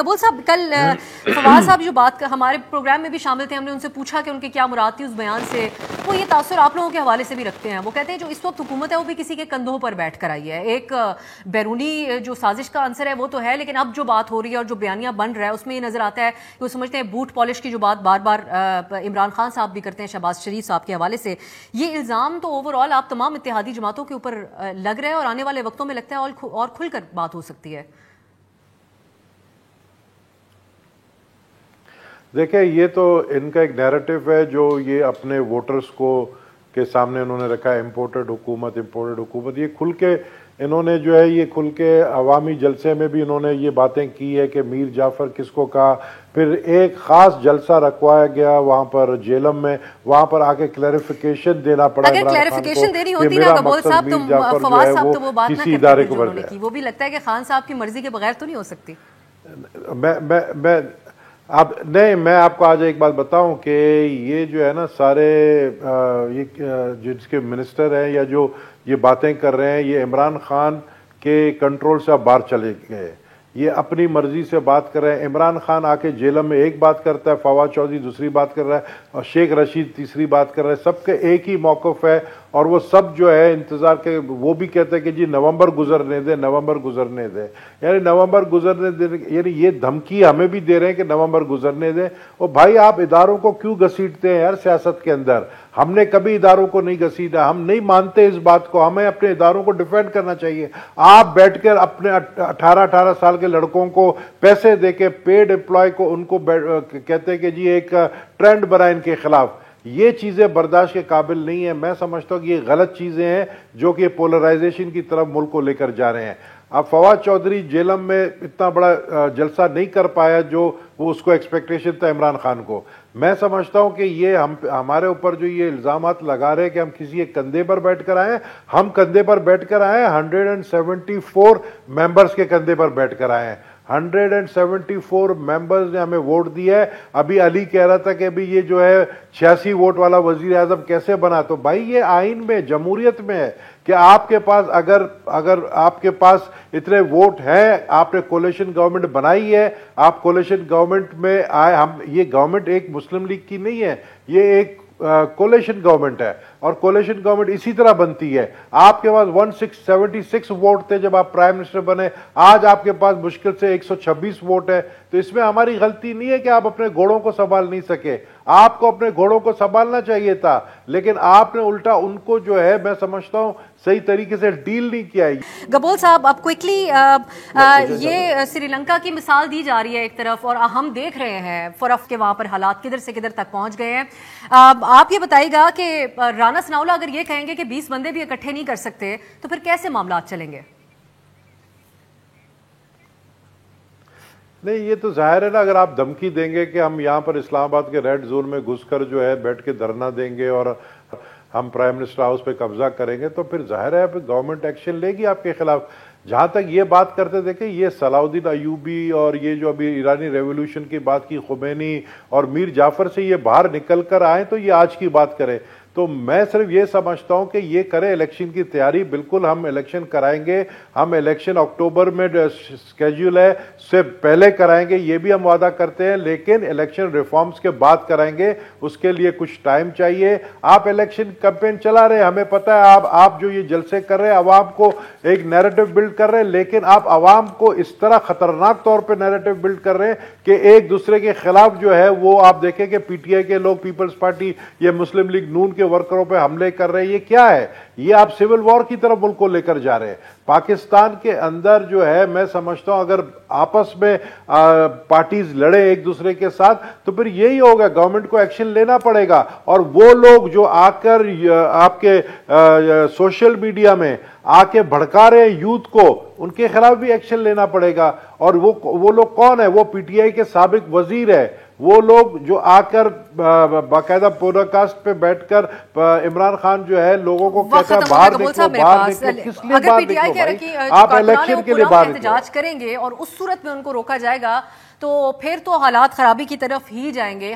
گبول صاحب کل فواز صاحب جو بات ہمارے پروگرام میں بھی شامل تھے، ہم نے ان سے پوچھا کہ ان کے کیا مراد تھی اس بیان سے. وہ یہ تاثر آپ لوگوں کے حوالے سے بھی رکھتے ہیں. وہ کہتے ہیں جو اس وقت حکومت ہے وہ بھی کسی کے کندھوں پر بیٹھ کر آئی ہے. ایک بیرونی جو سازش کا عنصر ہے وہ تو ہے، لیکن اب جو بات ہو رہی ہے اور جو بیانیہ بن رہا ہے اس میں یہ نظر آتا ہے کہ وہ سمجھتے ہیں بوٹ پالش کی جو بات بار بار عمران خان صاحب بھی کرتے ہیں شہباز شریف صاحب کے حوالے سے. یہ الزام تو اوور آل آپ تمام اتحادی جماعتوں کے اوپر لگ رہا ہے اور آنے والے وقتوں میں لگتا ہے اور کھل کر بات ہو سکتی ہے. دیکھیں یہ تو ان کا ایک نیریٹو ہے جو یہ اپنے ووٹرز کو کے سامنے انہوں نے رکھا ہے. امپورٹڈ حکومت یہ کھل کے انہوں نے جو ہے یہ کھل کے عوامی جلسے میں بھی انہوں نے یہ باتیں کی ہے کہ میر جعفر کس کو کہا. پھر ایک خاص جلسہ رکھوایا گیا وہاں پر جیلم میں، وہاں پر آ کے کلیریفیکیشن دینا پڑا. اگر کلیریفیکیشن دینی ہوتی نا گبول صاحب تو فواز صاحب تو وہ بات نہ کرتے جو انہوں نے کی. وہ بھی لگتا ہے کہ خان صاحب کی مرضی کے بغیر تو نہیں ہو سکتی. میں آپ کو آج ایک بات بتاؤں کہ یہ جو ہے نا سارے یہ جس کے منسٹر ہیں یا جو یہ باتیں کر رہے ہیں یہ عمران خان کے کنٹرول سے اب باہر چلے گئے. یہ اپنی مرضی سے بات کر رہے ہیں. عمران خان آ کے جیلم میں ایک بات کرتا ہے، فواد چودھری دوسری بات کر رہا ہے اور شیخ رشید تیسری بات کر رہا ہے. سب کے ایک ہی موقف ہے اور وہ سب جو ہے انتظار کے وہ بھی کہتے ہیں کہ جی نومبر گزرنے دیں. یعنی نومبر گزرنے دیں، یعنی یہ دھمکی ہمیں بھی دے رہے ہیں کہ نومبر گزرنے دیں. اور بھائی آپ اداروں کو کیوں گھسیٹتے ہیں یار سیاست کے اندر؟ ہم نے کبھی اداروں کو نہیں گھسیٹا، ہم نہیں مانتے اس بات کو. ہمیں اپنے اداروں کو ڈیفینڈ کرنا چاہیے. آپ بیٹھ کر اپنے 18 سال کے لڑکوں کو پیسے دے کے پیڈ امپلائی کو ان کو کہتے ہیں کہ جی ایک ٹرینڈ بنا ان کے خلاف. یہ چیزیں برداشت کے قابل نہیں ہیں. میں سمجھتا ہوں کہ یہ غلط چیزیں ہیں جو کہ پولرائزیشن کی طرف ملک کو لے کر جا رہے ہیں. اب فواد چودھری جیلم میں اتنا بڑا جلسہ نہیں کر پایا جو وہ اس کو ایکسپیکٹیشن تھا عمران خان کو. میں سمجھتا ہوں کہ یہ ہمارے اوپر جو یہ الزامات لگا رہے ہیں کہ ہم کسی ایک کندھے پر بیٹھ کر آئے ہیں، ہم کندھے پر بیٹھ کر آئے ہیں 174 ممبرز کے کندھے پر بیٹھ کر آئے ہیں. 174 ممبرز نے ہمیں ووٹ دیا ہے. ابھی علی کہہ رہا تھا کہ ابھی یہ جو ہے 86 ووٹ والا وزیر اعظم کیسے بنا؟ تو بھائی یہ آئین میں جمہوریت میں ہے کہ آپ کے پاس اگر آپ کے پاس اتنے ووٹ ہیں، آپ نے کولیشن گورنمنٹ بنائی ہے، آپ کولیشن گورنمنٹ میں آئے. یہ گورنمنٹ ایک مسلم لیگ کی نہیں ہے، یہ ایک کولیشن گورنمنٹ ہے اور کولیشن گورنمنٹ اسی طرح بنتی ہے. آپ کے پاس 176 ووٹ تھے جب آپ پرائم منسٹر بنے، آج آپ کے پاس مشکل سے 126 ووٹ ہے. تو اس میں ہماری غلطی نہیں ہے کہ آپ اپنے گھوڑوں کو سنبھال نہیں سکے. آپ کو اپنے گھوڑوں کو سنبھالنا چاہیے تھا، لیکن آپ نے الٹا ان کو جو ہے میں سمجھتا ہوں صحیح طریقے سے ڈیل نہیں کیا ہے. گبول صاحب اب کوئکلی یہ سری لنکا کی مثال دی جا رہی ہے ایک طرف، اور ہم دیکھ رہے ہیں فرف کے وہاں پر حالات کدھر سے کدھر تک پہنچ گئے ہیں. آپ یہ بتائیے گا کہ رانا ثناءاللہ اگر یہ کہیں گے کہ 20 بندے بھی اکٹھے نہیں کر سکتے تو پھر کیسے معاملات چلیں گے؟ نہیں یہ تو ظاہر ہے نا، اگر آپ دھمکی دیں گے کہ ہم یہاں پر اسلام آباد کے ریڈ زون میں گھس کر جو ہے بیٹھ کے دھرنا دیں گے اور ہم پرائم منسٹر ہاؤس پہ قبضہ کریں گے تو پھر ظاہر ہے گورنمنٹ ایکشن لے گی آپ کے خلاف. جہاں تک یہ بات کرتے دیکھیں یہ صلاح الدین ایوبی اور یہ جو ابھی ایرانی ریولوشن کی بات کی خمینی اور میر جعفر سے یہ باہر نکل کر آئیں تو یہ آج کی بات کریں. تو میں صرف یہ سمجھتا ہوں کہ یہ کرے الیکشن کی تیاری. بالکل ہم الیکشن کرائیں گے، ہم الیکشن اکتوبر میں سکیجول ہے سے پہلے کرائیں گے، یہ بھی ہم وعدہ کرتے ہیں، لیکن الیکشن ریفارمز کے بعد کرائیں گے. اس کے لیے کچھ ٹائم چاہیے. آپ الیکشن کیمپین چلا رہے ہیں، ہمیں پتہ ہے آپ جو یہ جلسے کر رہے ہیں عوام کو ایک نیریٹو بلڈ کر رہے ہیں، لیکن آپ عوام کو اس طرح خطرناک طور پہ نیریٹو بلڈ کر رہے ہیں کہ ایک دوسرے کے خلاف جو ہے وہ آپ دیکھیں کہ پی ٹی آئی کے لوگ پیپلز پارٹی یا مسلم لیگ نون کے ورکروں پہ حملے کر رہے ہیں. یہ کیا ہے؟ یہ آپ سول وار کی طرف ملک کو لے کر جا رہے ہیں. پاکستان کے اندر جو ہے میں سمجھتا ہوں اگر آپس میں پارٹیز لڑے ایک دوسرے کے ساتھ تو پھر یہی ہوگا، گورنمنٹ کو ایکشن لینا پڑے گا. اور وہ لوگ جو آ کر آپ کے سوشل میڈیا میں آ کے بھڑکا رہے ہیں یوتھ کو، ان کے خلاف بھی ایکشن لینا پڑے گا. اور وہ لوگ کون ہے؟ وہ پی ٹی آئی کے سابق وزیر ہے. وہ لوگ جو آ کر باقاعدہ پوڈ کاسٹ پہ بیٹھ کر عمران خان جو ہے لوگوں کو کہتا ہے باہر نکلو، کس لیے باہر نکلو بھائی؟ آپ الیکشن کے لیے باہر احتجاج کریں گے اور اس صورت میں ان کو روکا جائے گا تو پھر تو حالات خرابی کی طرف ہی جائیں گے.